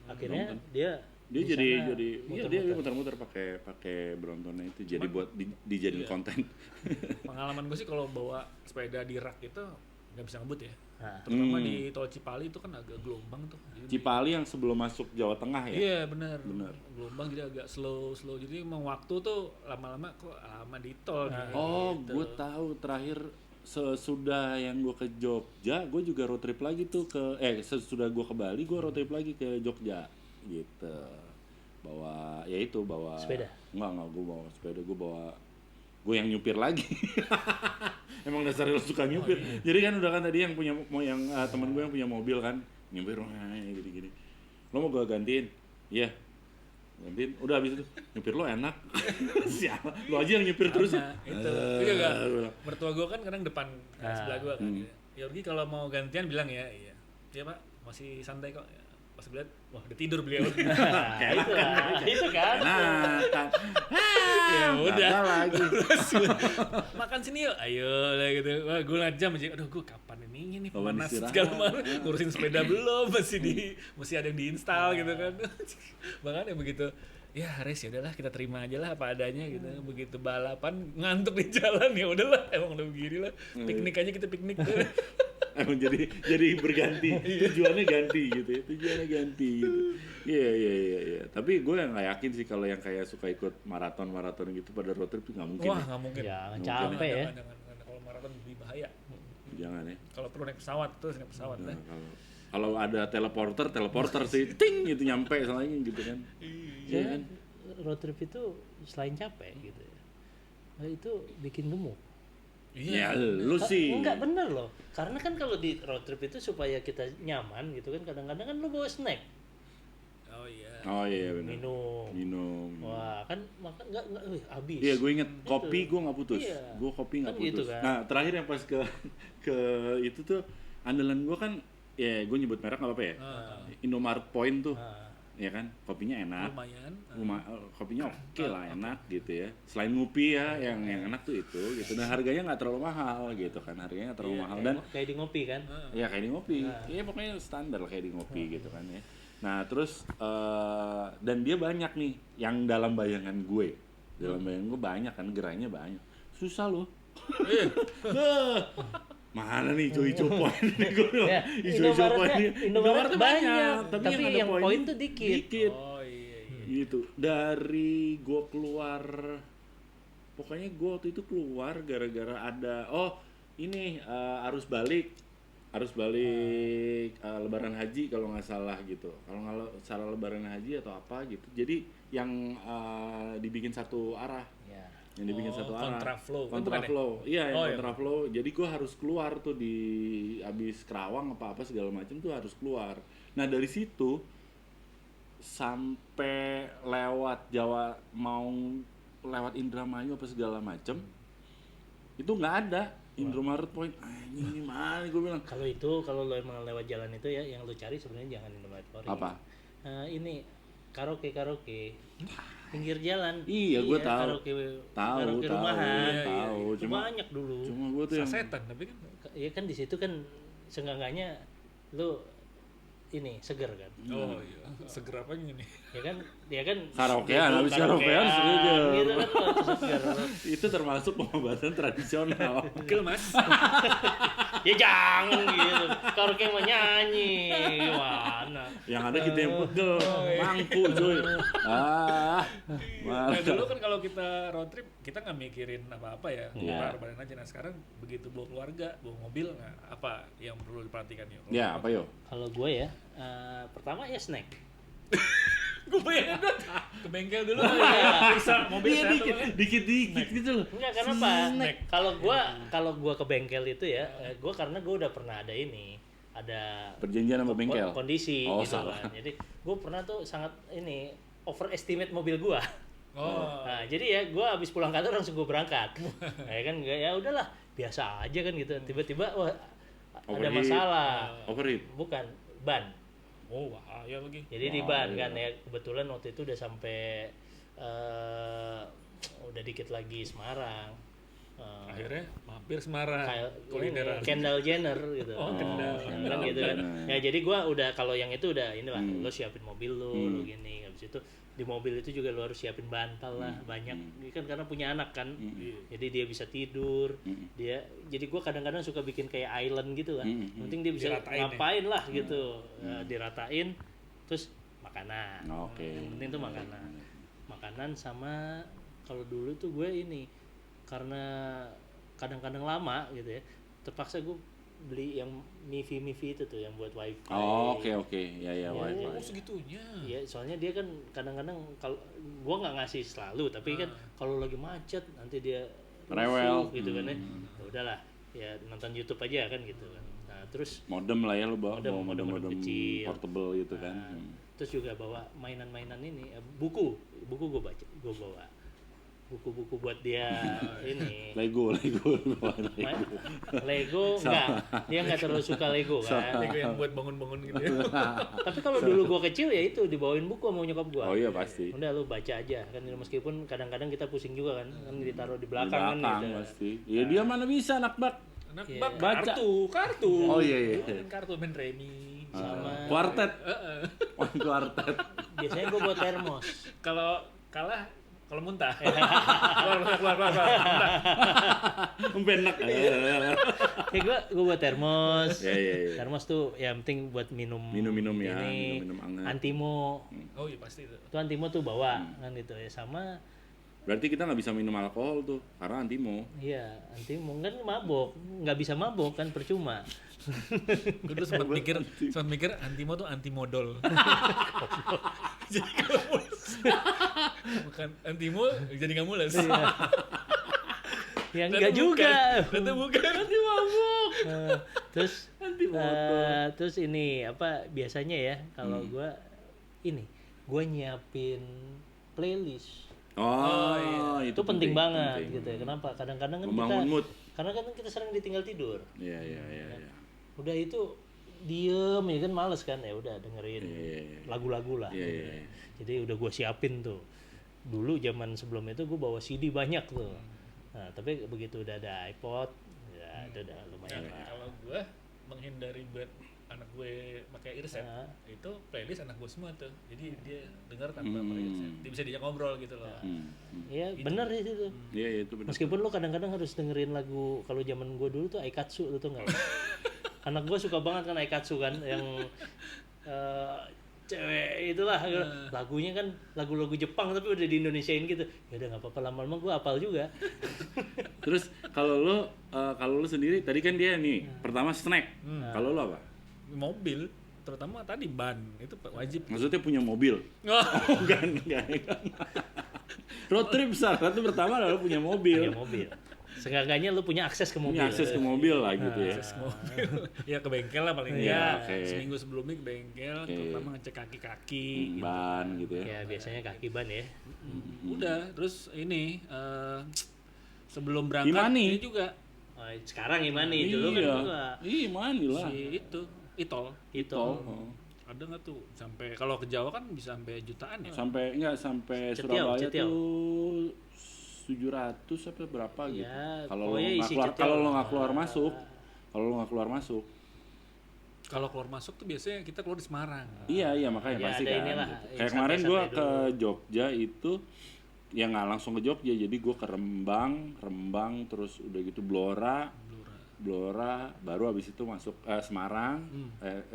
Akhirnya Brompton. dia dia muter-muter pakai Bromptonnya itu jadi buat dijadiin konten. Pengalaman gue sih kalau bawa sepeda di rak itu nggak bisa ngebut ya. Nah. Terutama di Tol Cipali itu kan agak gelombang tuh. Jadi Cipali yang sebelum masuk Jawa Tengah ya? Iya benar. Gelombang jadi agak slow. Jadi emang waktu tuh lama-lama kok lama di tol. Oh, gue tahu terakhir sesudah yang gue ke Jogja, gue juga road trip lagi tuh sesudah gue ke Bali, gue road trip lagi ke Jogja gitu. Bawa sepeda. Enggak, gue bawa sepeda, gue yang nyupir lagi. Emang dasarnya lo suka nyupir. Jadi kan udah kan tadi yang punya teman gue yang punya mobil kan, nyupir gini. Lo mau gue gantiin? Iya. Gantiin. Udah habis itu nyupir lo enak. Siapa? Lo aja yang nyupir terus. Itu juga mertua gue kan kadang depan sebelah gue kan. Yorgi kalau mau gantian bilang ya, iya. Iya Pak, masih santai kok. Pas gue lihat, wah udah tidur beliau. Itu kan. Nah, kan. Ya udah. Lagi. Makan sini yuk, ayo lah gitu. Wah gue ngajam aja, aduh gue kapan ini panas istirahat. segala macam. Ngurusin sepeda belum, masih ada yang diinstal gitu kan. Makanya begitu. Ya Haris, ya udahlah kita terima aja lah apa adanya gitu. Begitu balapan ngantuk di jalan, ya udahlah emang udah begini lah. Piknik aja kita piknik. Emang jadi berganti, tujuannya ganti gitu ya, gitu. Iya. Tapi gue nggak yakin sih kalau yang kayak suka ikut maraton gitu pada road trip nggak mungkin. Wah nggak mungkin. Ya capek ya. Jangan. Kalau maraton lebih bahaya. Jangan ya. Kalau perlu naik pesawat terus naik pesawat dah. Kalau ada teleporter sih, ting gitu nyampe soalnya gitu kan. Iya kan. Road trip itu selain capek gitu ya, itu bikin gemuk. Iya, lu sih. Enggak bener loh. Karena kan kalau di road trip itu supaya kita nyaman gitu kan, kadang-kadang kan lu bawa snack. Oh iya benar. Minum. Wah, kan makan enggak habis. Iya, gue inget kopi gue nggak putus. Iya. Gue kopi nggak Kan putus. gitu kan. Nah, terakhir yang pas ke itu tuh andalan gue kan, ya gue nyebut merek nggak apa-apa ya. Indomaret Point tuh. Ya kan, kopinya enak. Lumayan. Kopinya oke lah, enak gitu ya. Selain ngopi ya, yang enak tuh itu gitu. Dan harganya nggak terlalu mahal gitu kan, harganya nggak terlalu mahal. Dan kayak di ngopi kan? ya kayak di ngopi. Iya pokoknya standar kayak di ngopi gitu kan ya. Nah terus dan dia banyak nih yang dalam bayangan gue. Dalam bayangan gue banyak kan, gerainya banyak. Susah loh. Mana nih hijau-hijau poin nih gue bilang. Hijau-hijau poin ini. Indomaret banyak, tapi yang poin tuh dikit. Oh iya. Gitu. Dari gue keluar, pokoknya gue waktu itu keluar gara-gara ada ini arus balik Lebaran Haji kalau nggak salah gitu. Kalau nggak salah Lebaran Haji atau apa gitu. Jadi yang dibikin satu arah. Yang dibikin satu arah. Kontraflow. Iya, yang kontraflow. Jadi gue harus keluar tuh di abis Kerawang apa segala macam tuh harus keluar. Nah dari situ sampai lewat Jawa, mau lewat Indramayu apa segala macam, itu nggak ada Indomaret Point. Ini mana gue bilang. Kalau lo emang lewat jalan itu ya, yang lo cari sebenarnya jangan Indomaret Point. Apa? Ini karaoke pinggir jalan. Iya, gue tahu. Karaoke rumahan. Tahu. Cuma banyak dulu. Cuma gue tuh yang Sasetan tapi kan. Iya kan di situ kan seenggaknya lo ini seger kan. Oh iya. Seger apanya nih? Ya kan karaokean, habis karaokean seger. Gitu kan lo seger. Itu termasuk pengobatan tradisional. Gil Mas. Ya jangan gitu. Karaoke mah nyanyi. Gimana? Yang ada kita yang pegel, mangku cuy. Nah dulu kan kalau kita road trip kita nggak mikirin apa-apa ya, badan aja. Nah sekarang begitu bawa keluarga, bawa mobil, apa yang perlu diperhatikan yuk? Ya apa yo? Kalau gue ya, pertama ya snack. Gue bayangin dong ke bengkel dulu bisa mobil Iya, saya dikit gitu loh. Enggak, karena apa? Kalau gua ke bengkel itu ya, gua karena gua udah pernah ada Perjanjian sama bengkel. kondisi Oh, gitu salah. kan. Jadi gua pernah tuh sangat overestimate mobil gua. Oh. Nah, jadi ya gua habis pulang kantor langsung gua berangkat. Ya kan ya udahlah, biasa aja kan gitu. Tiba-tiba wah ada Overheat. masalah. Overheat. Bukan, ban. Oh, bahaya lagi. Jadi di ban kan ya, kebetulan waktu itu udah sampai udah dikit lagi Semarang. Akhirnya mampir Semarang. Kulineran. Kendall Jenner gitu. Oh, Kendall. Kan gitu kan. Ya jadi gua udah kalau yang itu udah inilah, lo siapin mobil lo gini. Habis itu di mobil itu juga lo harus siapin bantal lah banyak. Ini kan karena punya anak kan. Jadi dia bisa tidur. Jadi gua kadang-kadang suka bikin kayak island gitu kan. Penting dia bisa Diratain ngapain lah gitu. Diratain terus makanan. Oke. Yang penting tuh makanan sama kalau dulu tuh gue ini karena kadang-kadang lama gitu ya, terpaksa gue beli yang MiFi itu tuh yang buat wifi. Oh, oke. Ya, wifi. Oh, segitunya. Iya, soalnya dia kan kadang-kadang kalau gue nggak ngasih selalu, tapi kan kalau lagi macet nanti dia Rewel. rusuh gitu kan ya. Ya udahlah, ya nonton YouTube aja kan gitu kan. Nah, terus Modem lah ya, lu bawa modem kecil. portable gitu kan. Terus juga bawa mainan-mainan ini, buku gue bawa buku-buku buat dia ini. Lego. Lego enggak, dia nggak terlalu suka Lego kan. Lego yang buat bangun-bangun gitu ya. Tapi kalau dulu gua kecil ya itu dibawain buku sama nyokap gua. Oh iya pasti. Udah lu baca aja kan, meskipun kadang-kadang kita pusing juga kan ditaruh di Di belakang kan gitu. pasti. Ya dia mana bisa anak bak. Anak Iya. bak Baca. kartu. Oh iya. Kartu main remi. Sama Kuartet. Kuartet. biasanya gua bawa termos. Kalau kalah kalau muntah. keluar. Muntah. Benak. Kayak gua bawa termos. Iya. Termos tuh yang penting buat minum Ya, ini, minum hangat. Antimo. Oh iya pasti itu. Itu Antimo tuh bawa kan gitu ya, sama Berarti kita nggak bisa minum alkohol tuh karena antimo. iya, Antimo kan mabok, nggak bisa mabok kan percuma. Gue dulu sempat mikir Antimo tuh anti modal. Jadi kalau mules. Bukan Antimo jadi nggak mules. Ya enggak juga. Ternyata bukan. Anti mabok. Terus ini apa biasanya ya kalau gua nyiapin playlist. Oh, Itu penting banget gitu ya. Kenapa? Kadang-kadang kan Membangun mood. karena kan kita sering ditinggal tidur. Iya. Udah itu diem ya kan, males kan, ya udah dengerin lagu-lagu lah. Iya. Jadi udah gue siapin tuh. Dulu zaman sebelum itu gue bawa CD banyak tuh. Nah, tapi begitu udah ada iPod, ya itu udah lumayan lah. Kalau gue menghindari buat anak gue pakai earset, itu playlist anak gue semua tuh. Jadi dia dengar tanpa pakai earset. Dia bisa diajak ngobrol gitu loh. Iya, bener sih itu. Iya, itu benar. Meskipun lo kadang-kadang harus dengerin lagu, kalau zaman gue dulu tuh Aikatsu tuh nggak? Anak gue suka banget kan Aikatsu kan, yang cewek itulah lagunya kan lagu-lagu Jepang tapi udah di Indonesiain gitu. Ya udah nggak apa-apa, lama-lama gue hafal juga. Terus kalau lo sendiri tadi kan dia nih pertama snack. Kalau lo apa? Mobil, terutama tadi ban itu wajib. Maksudnya punya mobil? Oh, enggak. Road trip salah satu pertama adalah punya mobil. Punya mobil. Seenggaknya lu punya akses ke mobil. Punya akses ke mobil lah gitu ya. Akses mobil. Ya ke bengkel lah paling Iya, enggak. oke. Seminggu sebelumnya ke bengkel, terutama ngecek kaki-kaki. Gitu. Ban gitu ya. Ya biasanya kaki ban ya. Udah, terus ini sebelum berangkat Imani. ini juga Oh, sekarang Imani dulu kan gua. Iya, Imani lah. si itu Itol. Oh. Ada nggak tuh sampai kalau ke Jawa kan bisa sampai jutaan ya? Sampai Cetiau. Surabaya tuh 700 apa berapa gitu. Ya, Kalau lo pokoknya nggak isi keluar, Cetiau kalau lo lah. nggak keluar masuk, Kalau keluar masuk tuh biasanya kita keluar di Semarang. iya makanya Ya, pasti ada kan. inilah, Gitu. yang Kayak kemarin gue santai-santai ke Jogja itu, ya nggak langsung ke Jogja, jadi gue ke Rembang, terus udah gitu Blora, baru abis itu masuk Semarang,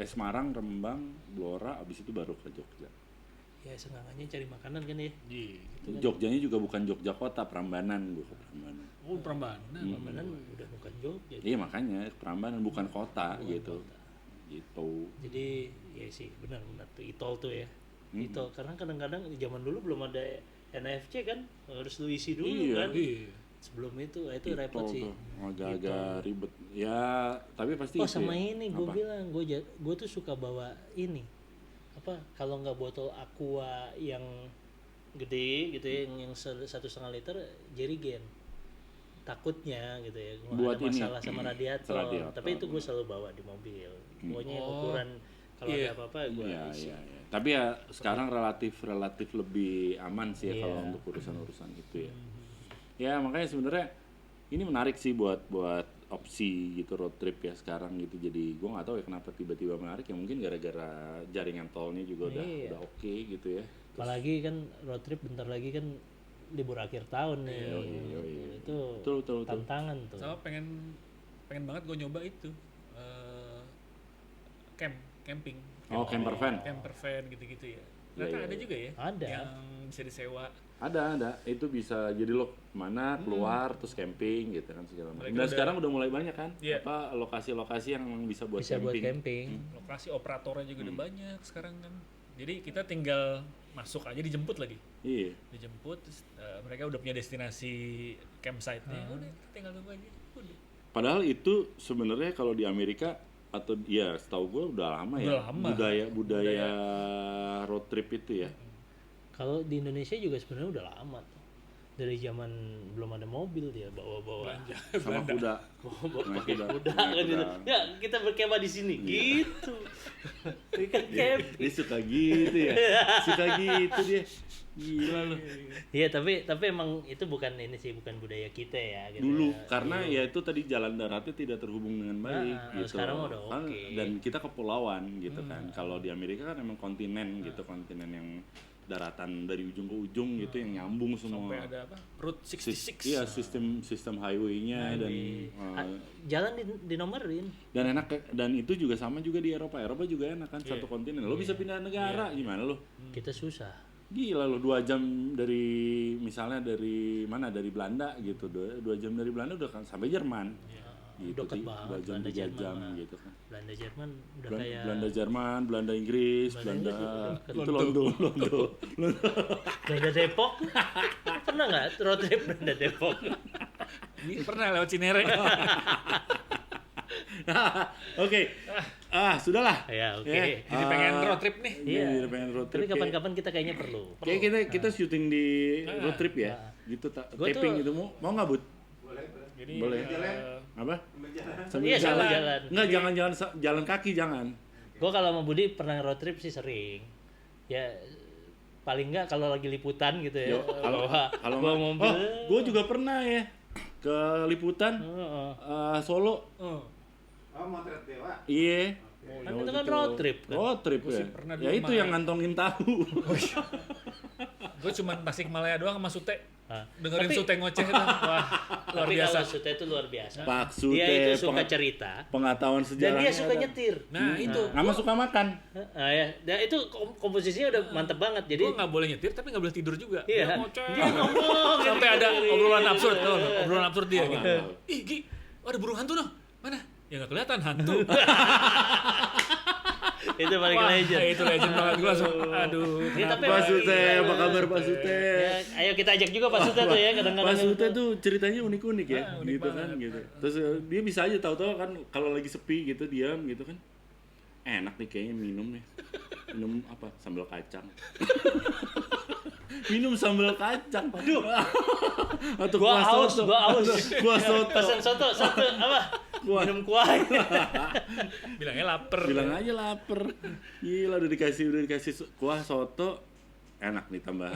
Semarang, Rembang, Blora, abis itu baru ke Jogja. Ya seenggaknya cari makanan kan ya. Iya. Jogjanya juga bukan Jogja kota, Prambanan, gue ke Prambanan. Oh, Prambanan. Prambanan udah bukan Jogja. Iya makanya Prambanan bukan kota gitu. Gitu. Jadi ya sih benar tuh Itol tuh ya. gitu. Karena kadang-kadang zaman dulu belum ada NFC kan, harus lu isi dulu Iya. kan. Sebelum itu repot sih. Agak-agak ribet. Ya, tapi pasti Oh itu sama ya. ini gue bilang, gue tuh suka bawa ini apa, kalau nggak botol aqua yang gede gitu ya, yang 1,5 liter, jerigen. Takutnya gitu ya, Buat ada ini, masalah sama radiator. radiator. Tapi itu gue selalu bawa di mobil. Pokoknya ukuran kalau ada apa-apa gue isi. Iya. Tapi ya sekarang relatif lebih aman sih ya kalau untuk urusan gitu ya. Ya makanya sebenarnya ini menarik sih buat opsi gitu road trip ya sekarang gitu. Jadi gue nggak tahu ya kenapa tiba-tiba menarik, ya mungkin gara-gara jaringan tolnya juga udah oke gitu ya. Apalagi kan road trip bentar lagi kan libur akhir tahun nih. Itu Betul. tantangan tuh. Sama pengen banget gue nyoba itu camping. Camper van. Camper van gitu-gitu ya. Ternyata ada juga ya. Ada. Yang bisa disewa. Ada. Itu bisa jadi lo mana keluar terus camping gitu kan segala macam. Dan sekarang udah mulai banyak kan apa lokasi-lokasi yang bisa buat camping. Lokasi operatornya juga udah banyak sekarang kan. Jadi kita tinggal masuk aja, dijemput lagi. Iya. Dijemput terus mereka udah punya destinasi campsite-nya. Udah tinggal tunggu aja. Udah. Padahal itu sebenarnya kalau di Amerika atau ya setahu gue udah lama ya budaya road trip itu ya. Kalau di Indonesia juga sebenarnya udah lama tuh. Dari zaman belum ada mobil dia bawa Sama kuda. pakai kuda kan gitu. Ya, kita berkemah di sini gitu. Kan camping. Dia suka gitu ya. Suka gitu dia. Gila lu. Iya, tapi emang itu bukan budaya kita ya gitu. Dulu ya. karena ya itu tadi jalan daratnya tidak terhubung dengan baik gitu. Sekarang udah kan, oke. dan kita kepulauan gitu kan. Kalau di Amerika kan emang kontinen gitu, kontinen yang daratan dari ujung ke ujung gitu yang nyambung semua. Sampai ada apa? Route 66. Iya, sistem highway-nya dan Jalan dinomorin. dan enak, dan itu juga sama juga di Eropa. Eropa juga enak kan, satu kontinen. Lo bisa pindah negara gimana lo? Kita susah. Gila lo 2 jam dari misalnya dari mana, dari Belanda gitu, 2 jam dari Belanda udah kan sampai Jerman. Gitu, Dekat banget. 2 jam 3 jam gitu kan. Belanda Jerman udah kayak Belanda Jerman, Belanda Inggris, Belanda itu Londo. Belanda Depok. Pernah nggak road trip Belanda Depok? Pernah lewat Cinere. Oke. Sudahlah. Ya, oke. Jadi pengen road trip nih. Iya. Jadi pengen road trip. Tapi kapan-kapan kita kayaknya perlu. Kayak kita syuting di road trip ya. Gitu taping gitu mau nggak Bud? Jadi Boleh. Apa? Iya, sambil jalan. Enggak, jangan jalan kaki, jangan. Gue kalau sama Budi pernah road trip sih sering. Ya paling nggak kalau lagi liputan gitu ya. Kalau bawa mobil. gue juga pernah ya ke liputan Solo. Motret Dewa. Iya. Kan itu kan road trip kan. Road trip ya. Ya itu yang ngantongin tahu. Gue cuma Tasikmalaya doang sama Sute. Dengerin Tapi- Sute ngoceh itu. Wah, luar Tapi biasa. kalau Sute itu luar biasa. Pak Sute, Dia itu suka cerita. Pengetahuan Dan sejarahnya. dia suka ada. nyetir. Nah, itu. Nama suka makan. Ya. Dan itu komposisinya udah mantep banget. Jadi Gue nggak boleh nyetir tapi nggak boleh tidur juga. Iya. Dia ngoceh. Dia ngomong Sampai ada obrolan absurd, tau nggak? Obrolan absurd dia gitu. Iya. Ih, Gi, ada burung hantu noh. Mana? Ya nggak kelihatan hantu. itu paling legend. Itu legend banget. Gue langsung, aduh. Ini tapi Pak emang- Sute, apa kabar Pak Sute? Ya, ayo kita ajak juga Pak Sute tuh ya kadang-kadang. Pak Sute tuh ceritanya unik-unik ya, unik gitu kan gitu. Terus dia bisa aja tahu-tahu kan kalau lagi sepi gitu diam gitu kan. Enak nih kayaknya minum nih. Minum apa? Sambal kacang. Minum sambal kacang. Aduh. Atau Gua kuah aus, soto. gua aus. Kuah soto. Pesan soto satu apa? Kuah. Minum kuah. Bilangnya lapar. Bilang aja lapar. Gila udah dikasih kuah soto. Enak nih tambah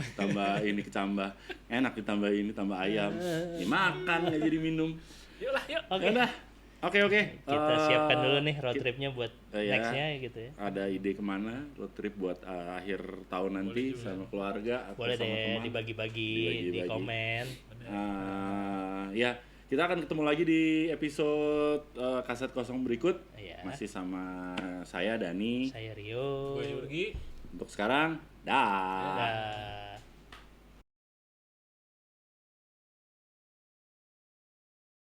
ini kecambah. Enak ditambah ini tambah ayam. Dimakan nggak jadi minum. Yuk lah, yuk. Oke. Udah. Oke. Kita siapkan dulu nih road tripnya buat ya. nextnya gitu ya. Ada ide kemana road trip buat akhir tahun nanti sama keluarga atau Boleh sama deh teman? dibagi-bagi di Dibagi-bagi. komen. Ya, kita akan ketemu lagi di episode kaset kosong berikut. Iya. Masih sama saya Dani. Saya Rio. Gue Yurgi. Untuk sekarang, dah. Dah.